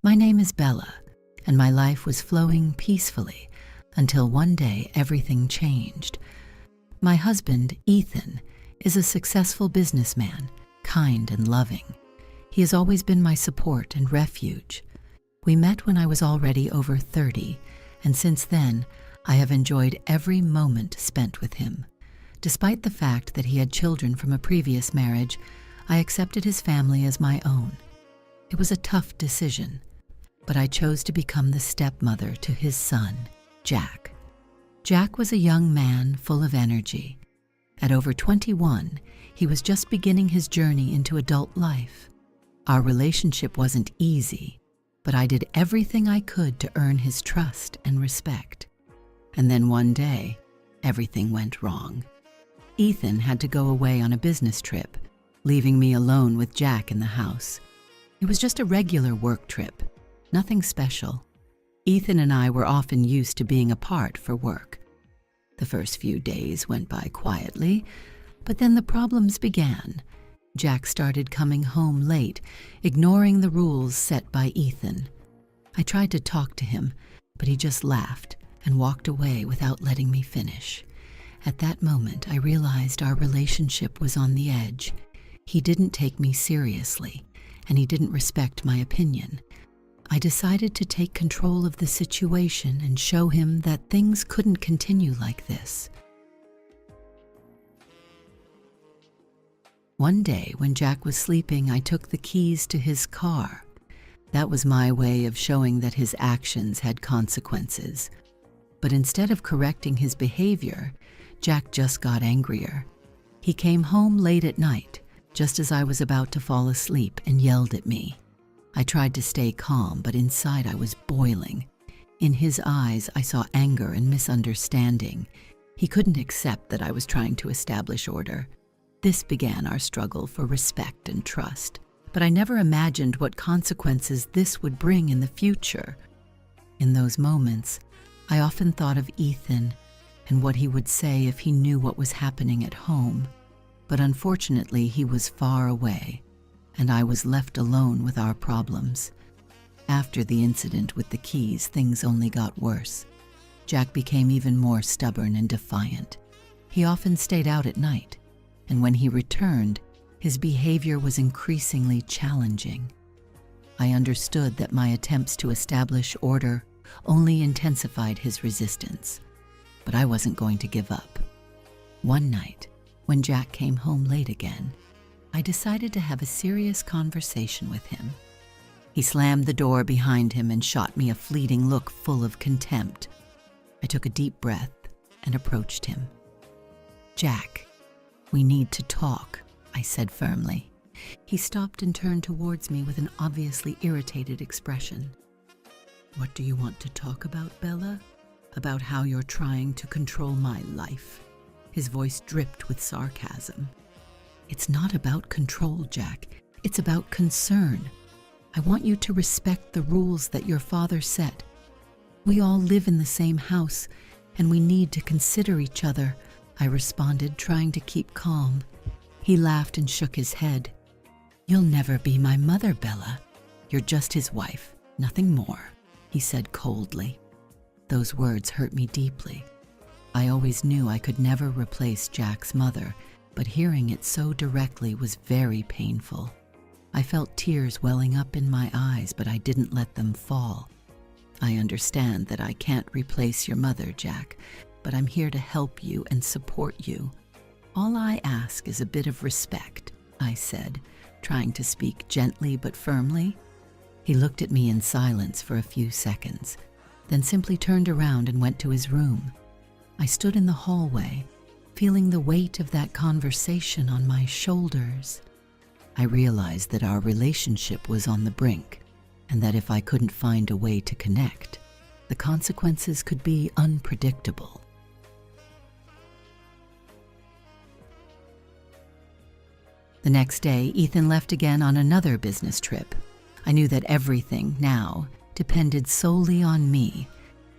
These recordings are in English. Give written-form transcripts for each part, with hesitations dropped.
My name is Bella, and my life was flowing peacefully until one day everything changed. My husband, Ethan, is a successful businessman, kind and loving. He has always been my support and refuge. We met when I was already over 30, and since then, I have enjoyed every moment spent with him. Despite the fact that he had children from a previous marriage, I accepted his family as my own. It was a tough decision, but I chose to become the stepmother to his son, Jack. Jack was a young man full of energy. At over 21, he was just beginning his journey into adult life. Our relationship wasn't easy, but I did everything I could to earn his trust and respect. And then one day, everything went wrong. Ethan had to go away on a business trip, leaving me alone with Jack in the house. It was just a regular work trip, nothing special. Ethan and I were often used to being apart for work. The first few days went by quietly, but then the problems began. Jack started coming home late, ignoring the rules set by Ethan. I tried to talk to him, but he just laughed and walked away without letting me finish. At that moment, I realized our relationship was on the edge. He didn't take me seriously, and he didn't respect my opinion. I decided to take control of the situation and show him that things couldn't continue like this. One day, when Jack was sleeping, I took the keys to his car. That was my way of showing that his actions had consequences. But instead of correcting his behavior, Jack just got angrier. He came home late at night, just as I was about to fall asleep, and yelled at me. I tried to stay calm, but inside I was boiling. In his eyes, I saw anger and misunderstanding. He couldn't accept that I was trying to establish order. This began our struggle for respect and trust, but I never imagined what consequences this would bring in the future. In those moments, I often thought of Ethan and what he would say if he knew what was happening at home. But unfortunately, he was far away, and I was left alone with our problems. After the incident with the keys, things only got worse. Jack became even more stubborn and defiant. He often stayed out at night, and when he returned, his behavior was increasingly challenging. I understood that my attempts to establish order only intensified his resistance, but I wasn't going to give up. One night, when Jack came home late again, I decided to have a serious conversation with him. He slammed the door behind him and shot me a fleeting look full of contempt. I took a deep breath and approached him. "Jack, we need to talk," I said firmly. He stopped and turned towards me with an obviously irritated expression. "What do you want to talk about, Bella? About how you're trying to control my life?" His voice dripped with sarcasm. "It's not about control, Jack. It's about concern. I want you to respect the rules that your father set. We all live in the same house, and we need to consider each other," I responded, trying to keep calm. He laughed and shook his head. "You'll never be my mother, Bella. You're just his wife, nothing more," he said coldly. Those words hurt me deeply. I always knew I could never replace Jack's mother, but hearing it so directly was very painful. I felt tears welling up in my eyes, but I didn't let them fall. "I understand that I can't replace your mother, Jack, but I'm here to help you and support you. All I ask is a bit of respect," I said, trying to speak gently but firmly. He looked at me in silence for a few seconds, then simply turned around and went to his room. I stood in the hallway, feeling the weight of that conversation on my shoulders. I realized that our relationship was on the brink, and that if I couldn't find a way to connect, the consequences could be unpredictable. The next day, Ethan left again on another business trip. I knew that everything now depended solely on me.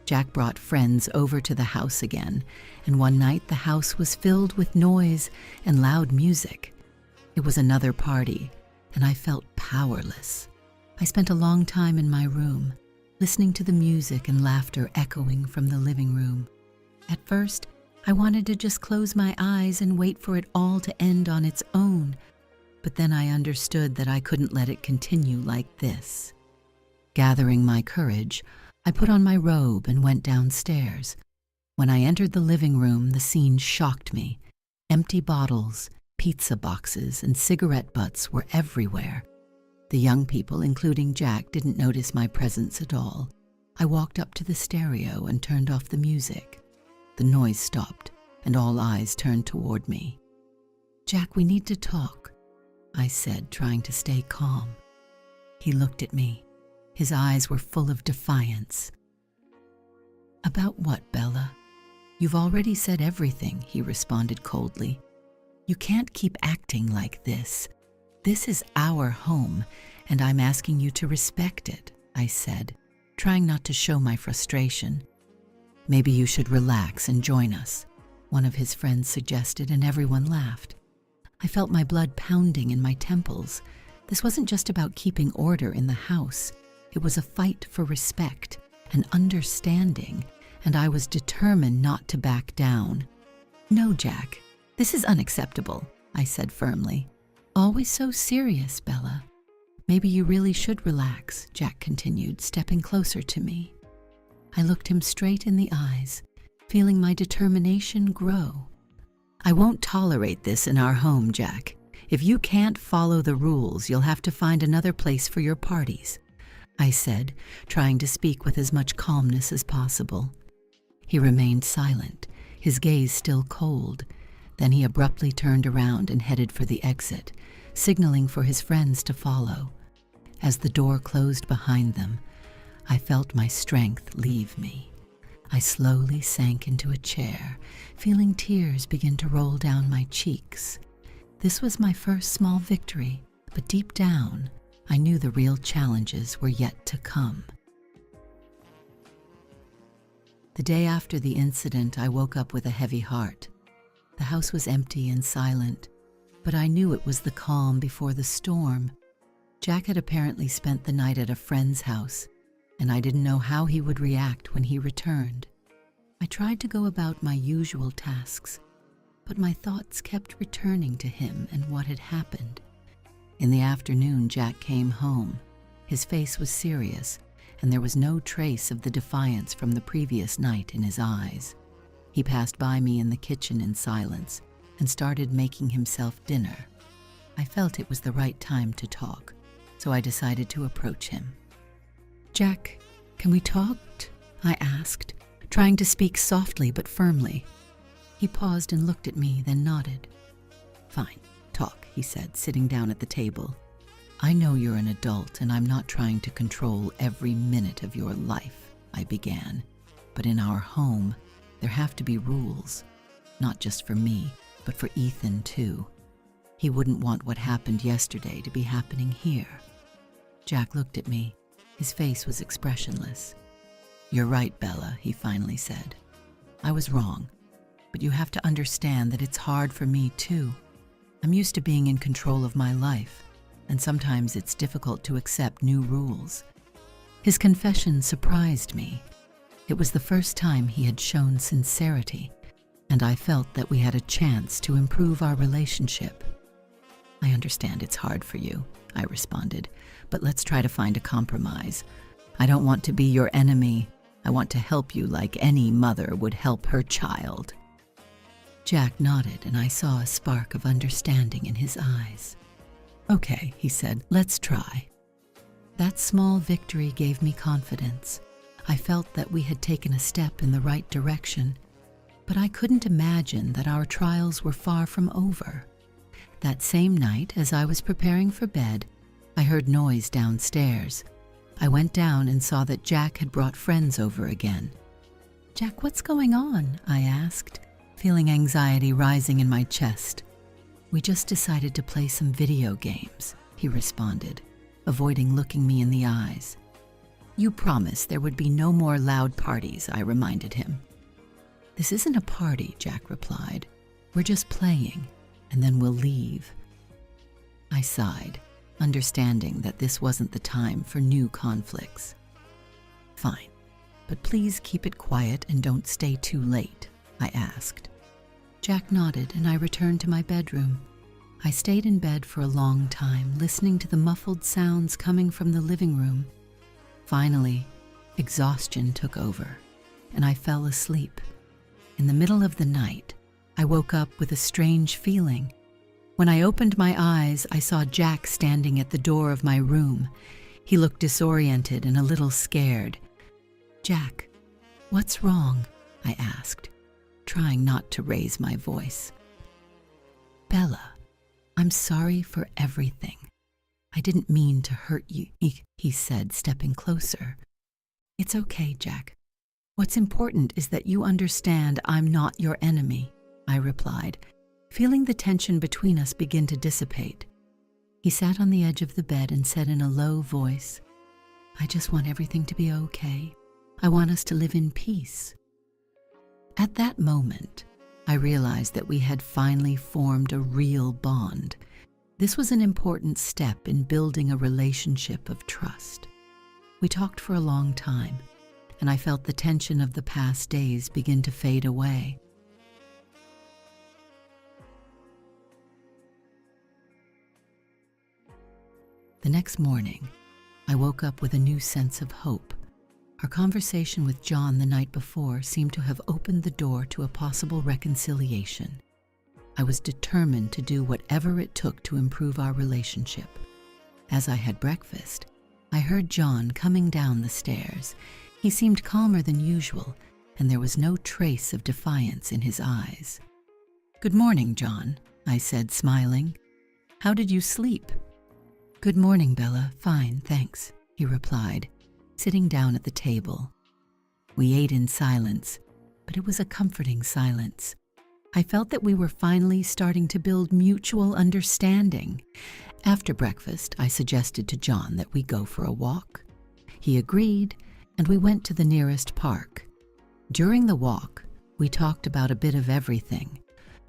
Jack brought friends over to the house again, and one night the house was filled with noise and loud music. It was another party, and I felt powerless. I spent a long time in my room, listening to the music and laughter echoing from the living room. At first, I wanted to just close my eyes and wait for it all to end on its own, but then I understood that I couldn't let it continue like this. Gathering my courage, I put on my robe and went downstairs. When I entered the living room, the scene shocked me. Empty bottles, pizza boxes, and cigarette butts were everywhere. The young people, including Jack, didn't notice my presence at all. I walked up to the stereo and turned off the music. The noise stopped, and all eyes turned toward me. "Jack, we need to talk," I said, trying to stay calm. He looked at me. His eyes were full of defiance. "About what, Bella?" "You've already said everything," he responded coldly. "You can't keep acting like this. This is our home, and I'm asking you to respect it," I said, trying not to show my frustration. "Maybe you should relax and join us," one of his friends suggested, and everyone laughed. I felt my blood pounding in my temples. This wasn't just about keeping order in the house. It was a fight for respect and understanding, and I was determined not to back down. "No, Jack, this is unacceptable," I said firmly. "Always so serious, Bella." "Maybe you really should relax," Jack continued, stepping closer to me. I looked him straight in the eyes, feeling my determination grow. "I won't tolerate this in our home, Jack. If you can't follow the rules, you'll have to find another place for your parties," I said, trying to speak with as much calmness as possible. He remained silent, his gaze still cold. Then he abruptly turned around and headed for the exit, signaling for his friends to follow. As the door closed behind them, I felt my strength leave me. I slowly sank into a chair, feeling tears begin to roll down my cheeks. This was my first small victory, but deep down, I knew the real challenges were yet to come. The day after the incident, I woke up with a heavy heart. The house was empty and silent, but I knew it was the calm before the storm. Jack had apparently spent the night at a friend's house, and I didn't know how he would react when he returned. I tried to go about my usual tasks, but my thoughts kept returning to him and what had happened. In the afternoon, Jack came home. His face was serious, and there was no trace of the defiance from the previous night in his eyes. He passed by me in the kitchen in silence and started making himself dinner. I felt it was the right time to talk, so I decided to approach him. "Jack, can we talk?" I asked, trying to speak softly but firmly. He paused and looked at me, then nodded. "Fine, talk," he said, sitting down at the table. "I know you're an adult, and I'm not trying to control every minute of your life," I began. "But in our home, there have to be rules, not just for me, but for Ethan too. He wouldn't want what happened yesterday to be happening here." Jack looked at me. His face was expressionless. "You're right, Bella," he finally said. "I was wrong, but you have to understand that it's hard for me too. I'm used to being in control of my life, and sometimes it's difficult to accept new rules." His confession surprised me. It was the first time he had shown sincerity, and I felt that we had a chance to improve our relationship. "I understand it's hard for you," I responded, "but let's try to find a compromise. I don't want to be your enemy. I want to help you like any mother would help her child." Jack nodded, and I saw a spark of understanding in his eyes. "Okay," he said, "let's try." That small victory gave me confidence. I felt that we had taken a step in the right direction, but I couldn't imagine that our trials were far from over. That same night, as I was preparing for bed, I heard noise downstairs. I went down and saw that Jack had brought friends over again. "Jack, what's going on?" I asked, feeling anxiety rising in my chest. "We just decided to play some video games," he responded, avoiding looking me in the eyes. "You promised there would be no more loud parties," I reminded him. "This isn't a party," Jack replied. "We're just playing, and then we'll leave." I sighed, understanding that this wasn't the time for new conflicts. "Fine, but please keep it quiet and don't stay too late," I asked. Jack nodded and I returned to my bedroom. I stayed in bed for a long time, listening to the muffled sounds coming from the living room. Finally, exhaustion took over, and I fell asleep. In the middle of the night, I woke up with a strange feeling. When I opened my eyes, I saw Jack standing at the door of my room. He looked disoriented and a little scared. "Jack, what's wrong?" I asked, trying not to raise my voice. "Bella, I'm sorry for everything. I didn't mean to hurt you," he said, stepping closer. "It's okay, Jack. What's important is that you understand I'm not your enemy," I replied, feeling the tension between us begin to dissipate. He sat on the edge of the bed and said in a low voice, "I just want everything to be okay. I want us to live in peace." At that moment, I realized that we had finally formed a real bond. This was an important step in building a relationship of trust. We talked for a long time, and I felt the tension of the past days begin to fade away. The next morning, I woke up with a new sense of hope. Our conversation with John the night before seemed to have opened the door to a possible reconciliation. I was determined to do whatever it took to improve our relationship. As I had breakfast, I heard John coming down the stairs. He seemed calmer than usual, and there was no trace of defiance in his eyes. "Good morning, John," I said, smiling. "How did you sleep?" "Good morning, Bella. Fine, thanks," he replied, sitting down at the table. We ate in silence, but it was a comforting silence. I felt that we were finally starting to build mutual understanding. After breakfast, I suggested to John that we go for a walk. He agreed, and we went to the nearest park. During the walk, we talked about a bit of everything.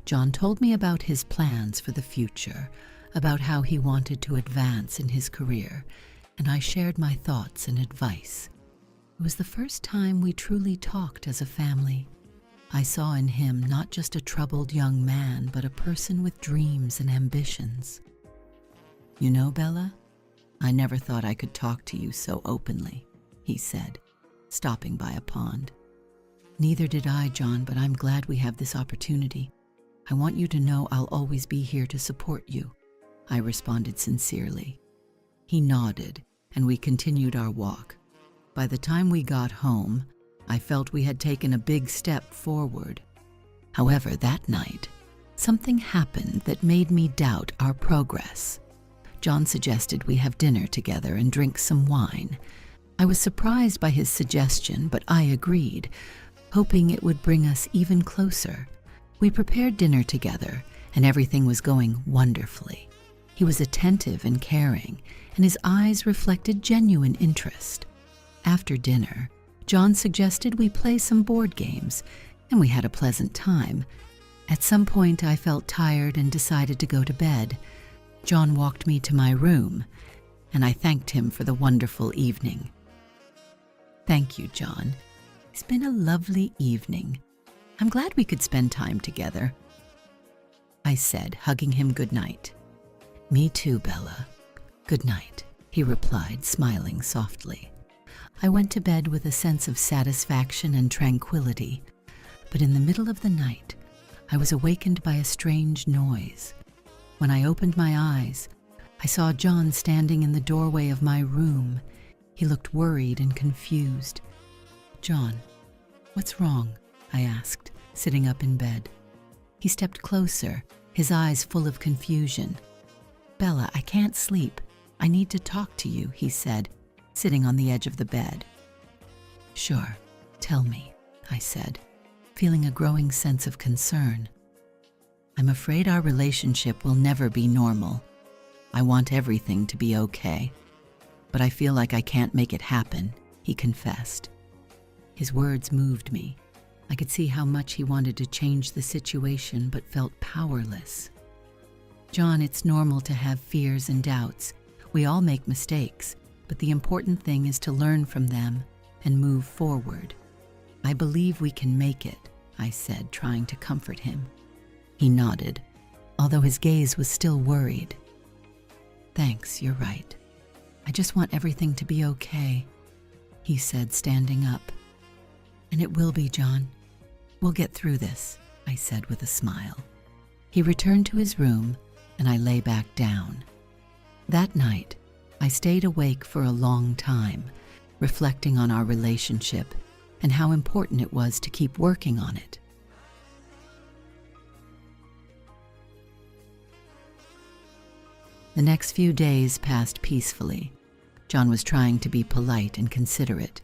John told me about his plans for the future, about how he wanted to advance in his career, and I shared my thoughts and advice. It was the first time we truly talked as a family. I saw in him not just a troubled young man, but a person with dreams and ambitions. "You know, Bella, I never thought I could talk to you so openly," he said, stopping by a pond. "Neither did I, John, but I'm glad we have this opportunity. I want you to know I'll always be here to support you," I responded sincerely. He nodded, and we continued our walk. By the time we got home, I felt we had taken a big step forward. However, that night, something happened that made me doubt our progress. John suggested we have dinner together and drink some wine. I was surprised by his suggestion, but I agreed, hoping it would bring us even closer. We prepared dinner together, and everything was going wonderfully. He was attentive and caring, and his eyes reflected genuine interest. After dinner, John suggested we play some board games, and we had a pleasant time. At some point, I felt tired and decided to go to bed. John walked me to my room, and I thanked him for the wonderful evening. "Thank you, John. It's been a lovely evening. I'm glad we could spend time together," I said, hugging him goodnight. "Me too, Bella. Good night," he replied, smiling softly. I went to bed with a sense of satisfaction and tranquility, but in the middle of the night, I was awakened by a strange noise. When I opened my eyes, I saw John standing in the doorway of my room. He looked worried and confused. "John, what's wrong?" I asked, sitting up in bed. He stepped closer, his eyes full of confusion. "Bella, I can't sleep. I need to talk to you," he said, sitting on the edge of the bed. "Sure, tell me," I said, feeling a growing sense of concern. "I'm afraid our relationship will never be normal. I want everything to be okay, but I feel like I can't make it happen," he confessed. His words moved me. I could see how much he wanted to change the situation but felt powerless. "John, it's normal to have fears and doubts. We all make mistakes, but the important thing is to learn from them and move forward. I believe we can make it, I said, trying to comfort him. He nodded, although his gaze was still worried. Thanks, you're right. I just want everything to be okay, he said, standing up. And it will be, John. We'll get through this, I said with a smile. He returned to his room, and I lay back down. That night, I stayed awake for a long time, reflecting on our relationship and how important it was to keep working on it. The next few days passed peacefully. John was trying to be polite and considerate,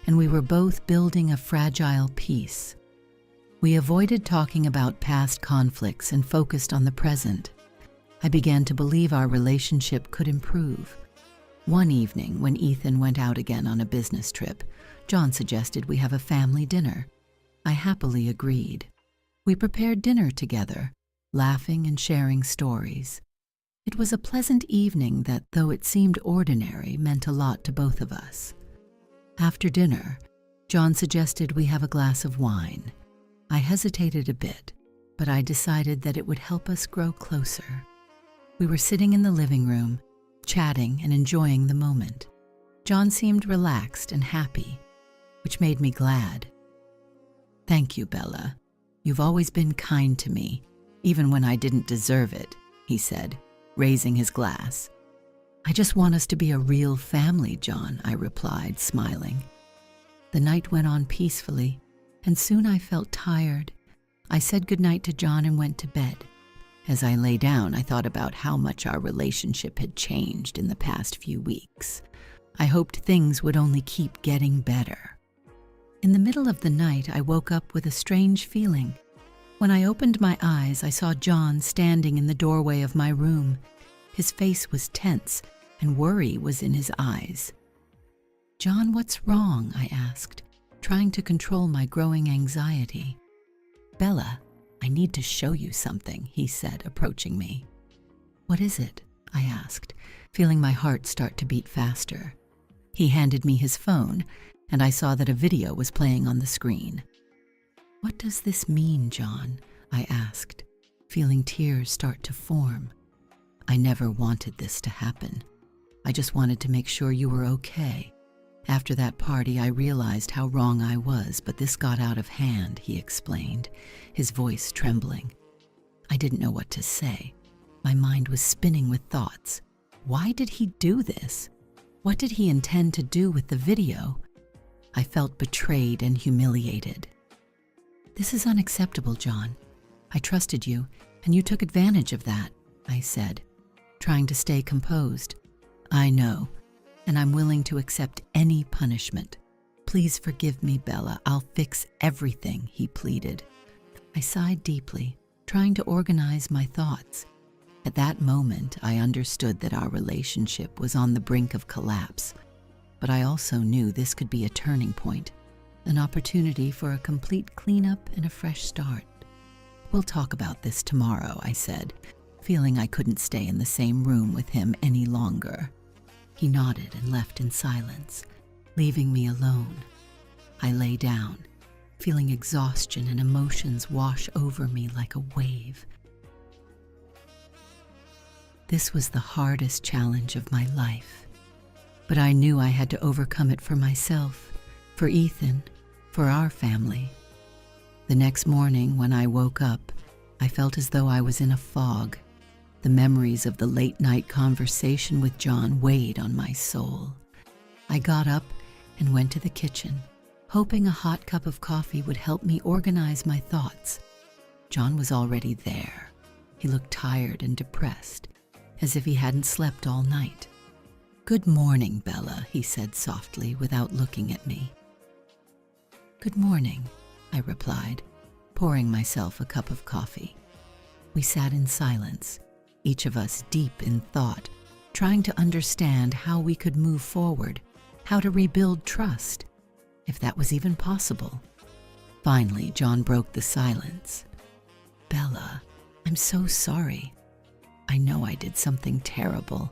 and we were both building a fragile peace. We avoided talking about past conflicts and focused on the present. I began to believe our relationship could improve. One evening, when Ethan went out again on a business trip, John suggested we have a family dinner. I happily agreed. We prepared dinner together, laughing and sharing stories. It was a pleasant evening that, though it seemed ordinary, meant a lot to both of us. After dinner, John suggested we have a glass of wine. I hesitated a bit, but I decided that it would help us grow closer. We were sitting in the living room, chatting and enjoying the moment. John seemed relaxed and happy, which made me glad. Thank you, Bella. You've always been kind to me, even when I didn't deserve it, he said, raising his glass. I just want us to be a real family, John, I replied, smiling. The night went on peacefully, and soon I felt tired. I said goodnight to John and went to bed. As I lay down, I thought about how much our relationship had changed in the past few weeks. I hoped things would only keep getting better. In the middle of the night, I woke up with a strange feeling. When I opened my eyes, I saw John standing in the doorway of my room. His face was tense, and worry was in his eyes. John, what's wrong? I asked, trying to control my growing anxiety. Bella, I need to show you something, he said, approaching me. What is it? I asked, feeling my heart start to beat faster. He handed me his phone, and I saw that a video was playing on the screen. What does this mean, John? I asked, feeling tears start to form. I never wanted this to happen. I just wanted to make sure you were okay. After that party, I realized how wrong I was, but this got out of hand, he explained, his voice trembling. I didn't know what to say. My mind was spinning with thoughts. Why did he do this? What did he intend to do with the video? I felt betrayed and humiliated. This is unacceptable, John. I trusted you, and you took advantage of that, I said, trying to stay composed. I know, and I'm willing to accept any punishment. Please forgive me, Bella. I'll fix everything, he pleaded. I sighed deeply, trying to organize my thoughts. At that moment, I understood that our relationship was on the brink of collapse, but I also knew this could be a turning point, an opportunity for a complete cleanup and a fresh start. We'll talk about this tomorrow, I said, feeling I couldn't stay in the same room with him any longer. He nodded and left in silence, leaving me alone. I lay down, feeling exhaustion and emotions wash over me like a wave. This was the hardest challenge of my life, but I knew I had to overcome it for myself, for Ethan, for our family. The next morning, when I woke up, I felt as though I was in a fog. The memories of the late-night conversation with John weighed on my soul. I got up and went to the kitchen, hoping a hot cup of coffee would help me organize my thoughts. John was already there. He looked tired and depressed, as if he hadn't slept all night. Good morning, Bella, he said softly without looking at me. Good morning, I replied, pouring myself a cup of coffee. We sat in silence, each of us deep in thought, trying to understand how we could move forward, how to rebuild trust, if that was even possible. Finally, John broke the silence. Bella, I'm so sorry. I know I did something terrible.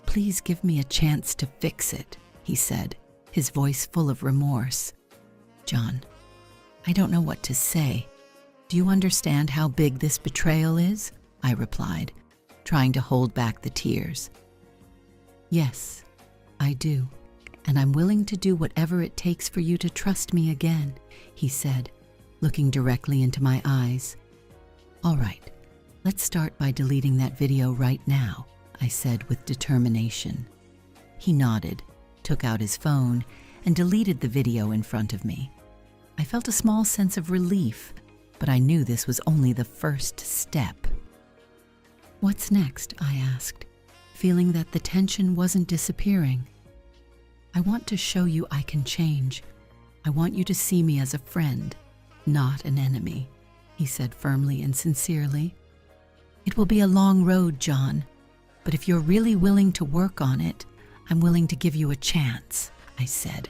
Please give me a chance to fix it, he said, his voice full of remorse. John, I don't know what to say. Do you understand how big this betrayal is? I replied, trying to hold back the tears. Yes, I do, and I'm willing to do whatever it takes for you to trust me again, he said, looking directly into my eyes. All right, let's start by deleting that video right now, I said with determination. He nodded, took out his phone, and deleted the video in front of me. I felt a small sense of relief, but I knew this was only the first step. What's next? I asked, feeling that the tension wasn't disappearing. I want to show you I can change. I want you to see me as a friend, not an enemy, he said firmly and sincerely. It will be a long road, John, but if you're really willing to work on it, I'm willing to give you a chance, I said,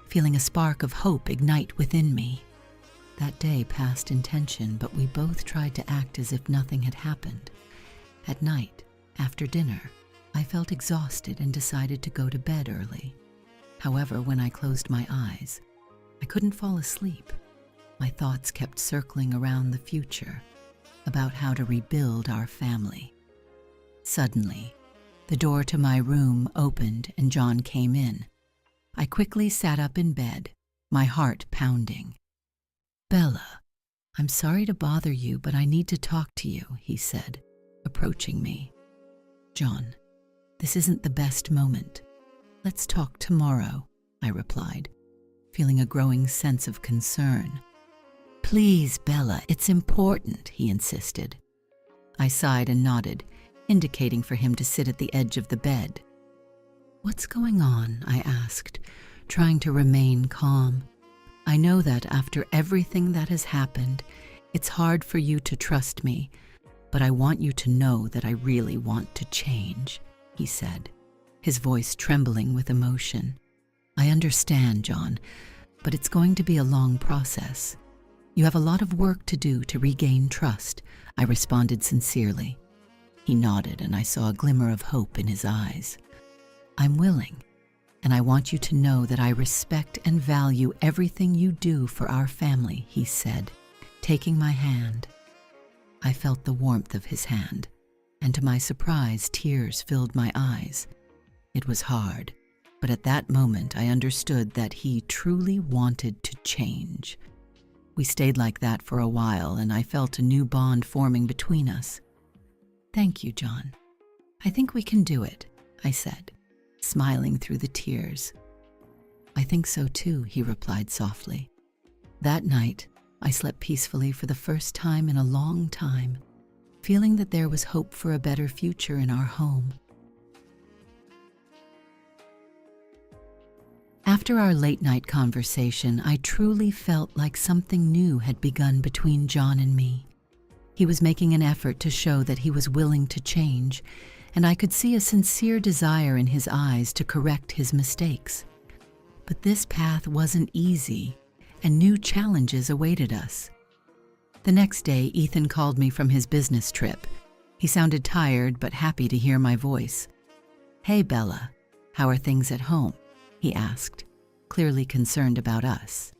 feeling a spark of hope ignite within me. That day passed in tension, but we both tried to act as if nothing had happened. At night, after dinner, I felt exhausted and decided to go to bed early. However, when I closed my eyes, I couldn't fall asleep. My thoughts kept circling around the future, about how to rebuild our family. Suddenly, the door to my room opened and John came in. I quickly sat up in bed, my heart pounding. Bella, I'm sorry to bother you, but I need to talk to you, he said, approaching me. John, this isn't the best moment. Let's talk tomorrow, I replied, feeling a growing sense of concern. Please, Bella, it's important, he insisted. I sighed and nodded, indicating for him to sit at the edge of the bed. What's going on? I asked, trying to remain calm. I know that after everything that has happened, it's hard for you to trust me, but I want you to know that I really want to change, he said, his voice trembling with emotion. I understand, John, but it's going to be a long process. You have a lot of work to do to regain trust, I responded sincerely. He nodded, and I saw a glimmer of hope in his eyes. I'm willing, and I want you to know that I respect and value everything you do for our family, he said, taking my hand. I felt the warmth of his hand, and to my surprise, tears filled my eyes. It was hard, but at that moment I understood that he truly wanted to change. We stayed like that for a while, and I felt a new bond forming between us. Thank you, John. I think we can do it, I said, smiling through the tears. I think so too, he replied softly. That night, I slept peacefully for the first time in a long time, feeling that there was hope for a better future in our home. After our late-night conversation, I truly felt like something new had begun between John and me. He was making an effort to show that he was willing to change, and I could see a sincere desire in his eyes to correct his mistakes. But this path wasn't easy, and new challenges awaited us. The next day, Ethan called me from his business trip. He sounded tired but happy to hear my voice. Hey, Bella, how are things at home? He asked, clearly concerned about us.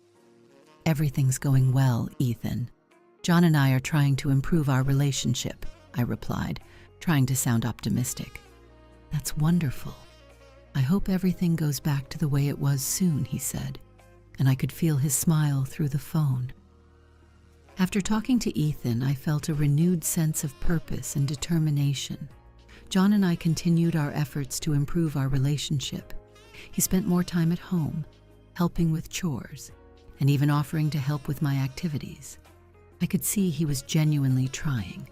Everything's going well, Ethan. John and I are trying to improve our relationship, I replied, trying to sound optimistic. That's wonderful. I hope everything goes back to the way it was soon, he said, and I could feel his smile through the phone. After talking to Ethan, I felt a renewed sense of purpose and determination. John and I continued our efforts to improve our relationship. He spent more time at home, helping with chores, and even offering to help with my activities. I could see he was genuinely trying,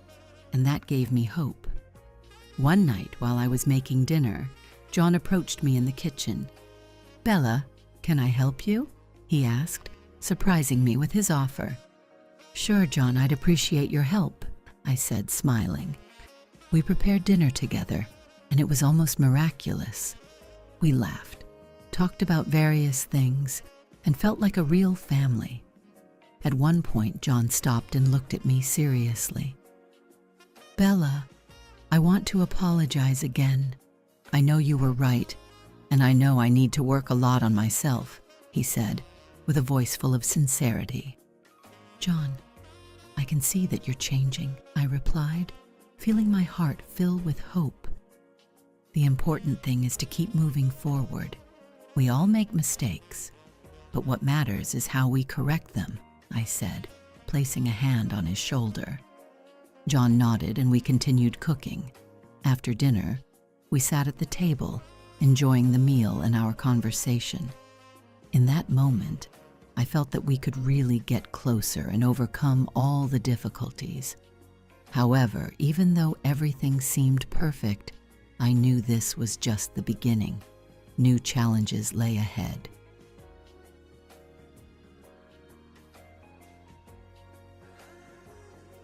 and that gave me hope. One night, while I was making dinner, John approached me in the kitchen. Bella, can I help you? He asked, surprising me with his offer. Sure, John, I'd appreciate your help, I said, smiling. We prepared dinner together, and it was almost miraculous. We laughed, talked about various things, and felt like a real family. At one point, John stopped and looked at me seriously. Bella, I want to apologize again. I know you were right, and I know I need to work a lot on myself," he said, with a voice full of sincerity. "John, I can see that you're changing," I replied, feeling my heart fill with hope. "The important thing is to keep moving forward. We all make mistakes, but what matters is how we correct them," I said, placing a hand on his shoulder. John nodded and we continued cooking. After dinner, we sat at the table, enjoying the meal and our conversation. In that moment, I felt that we could really get closer and overcome all the difficulties. However, even though everything seemed perfect, I knew this was just the beginning. New challenges lay ahead.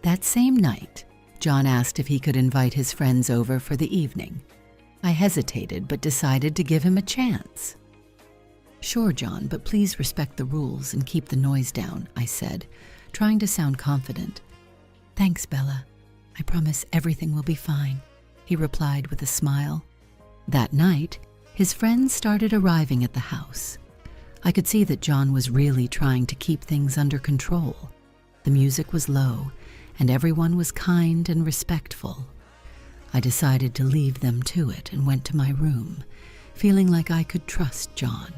That same night, John asked if he could invite his friends over for the evening. I hesitated but decided to give him a chance. "Sure, John, but please respect the rules and keep the noise down," I said, trying to sound confident. "Thanks, Bella. I promise everything will be fine," he replied with a smile. That night, his friends started arriving at the house. I could see that John was really trying to keep things under control. The music was low, and everyone was kind and respectful. I decided to leave them to it and went to my room, feeling like I could trust John.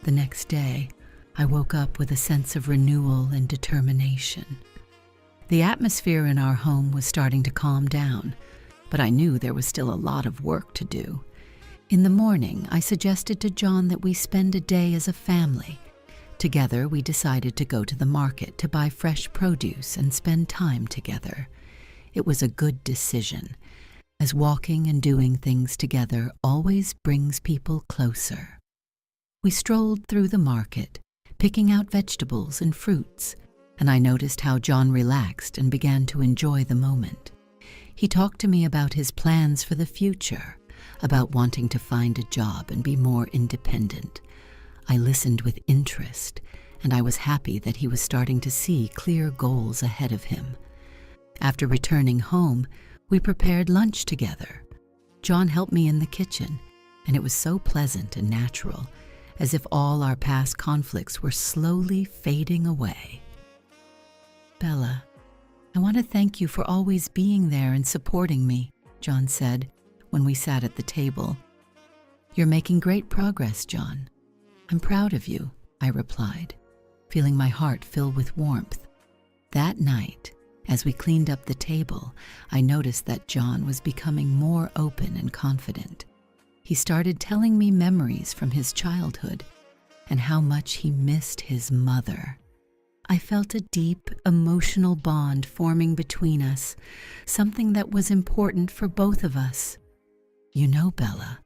The next day, I woke up with a sense of renewal and determination. The atmosphere in our home was starting to calm down, but I knew there was still a lot of work to do. In the morning, I suggested to John that we spend a day as a family. Together, we decided to go to the market to buy fresh produce and spend time together. It was a good decision, as walking and doing things together always brings people closer. We strolled through the market, picking out vegetables and fruits, and I noticed how John relaxed and began to enjoy the moment. He talked to me about his plans for the future, about wanting to find a job and be more independent. I listened with interest, and I was happy that he was starting to see clear goals ahead of him. After returning home, we prepared lunch together. John helped me in the kitchen, and it was so pleasant and natural, as if all our past conflicts were slowly fading away. "Bella, I want to thank you for always being there and supporting me," John said when we sat at the table. "You're making great progress, John. I'm proud of you," I replied, feeling my heart fill with warmth. That night, as we cleaned up the table, I noticed that John was becoming more open and confident. He started telling me memories from his childhood and how much he missed his mother. I felt a deep, emotional bond forming between us, something that was important for both of us. "You know, Bella,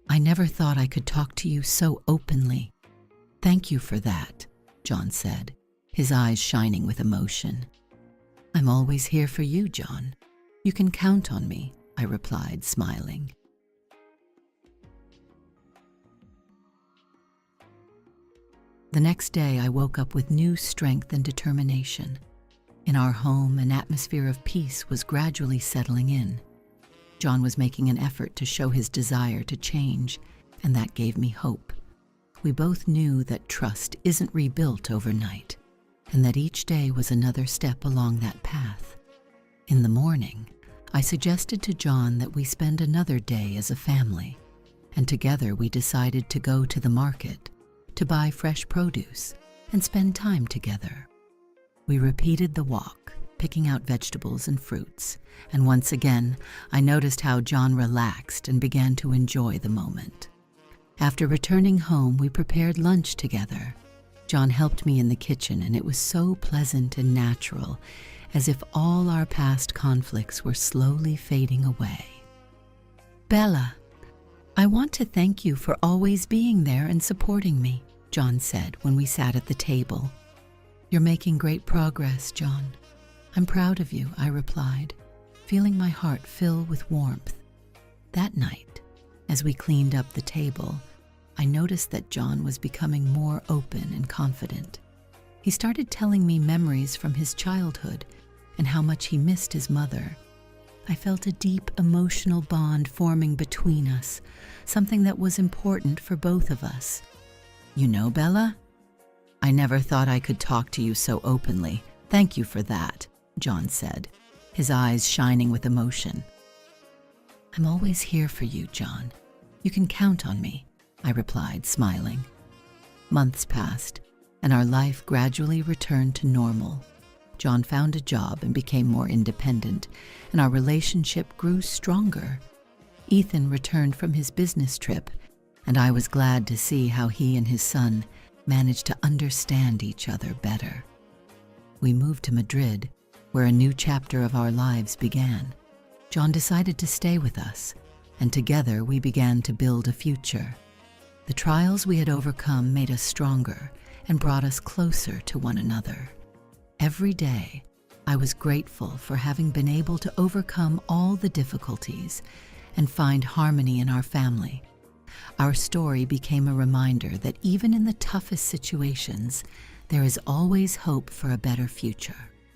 I never thought I could talk to you so openly. Thank you for that," John said, his eyes shining with emotion. "I'm always here for you, John. You can count on me," I replied, smiling. The next day, I woke up with new strength and determination. In our home, an atmosphere of peace was gradually settling in. John was making an effort to show his desire to change, and that gave me hope. We both knew that trust isn't rebuilt overnight, and that each day was another step along that path. In the morning, I suggested to John that we spend another day as a family, and together we decided to go to the market to buy fresh produce and spend time together. We repeated the walk, picking out vegetables and fruits, and once again, I noticed how John relaxed and began to enjoy the moment. After returning home, we prepared lunch together. John helped me in the kitchen, and it was so pleasant and natural, as if all our past conflicts were slowly fading away. "Bella, I want to thank you for always being there and supporting me," John said when we sat at the table. "You're making great progress, John. I'm proud of you," I replied, feeling my heart fill with warmth. That night, as we cleaned up the table, I noticed that John was becoming more open and confident. He started telling me memories from his childhood and how much he missed his mother. I felt a deep emotional bond forming between us, something that was important for both of us. You know, Bella? I never thought I could talk to you so openly. Thank you for that, John said, his eyes shining with emotion. I'm always here for you, John. You can count on me, I replied, smiling. Months passed, and our life gradually returned to normal. John found a job and became more independent, and our relationship grew stronger. Ethan returned from his business trip, and I was glad to see how he and his son managed to understand each other better. We moved to Madrid, where a new chapter of our lives began. John decided to stay with us, and together we began to build a future. The trials we had overcome made us stronger and brought us closer to one another. Every day, I was grateful for having been able to overcome all the difficulties and find harmony in our family. Our story became a reminder that even in the toughest situations, there is always hope for a better future.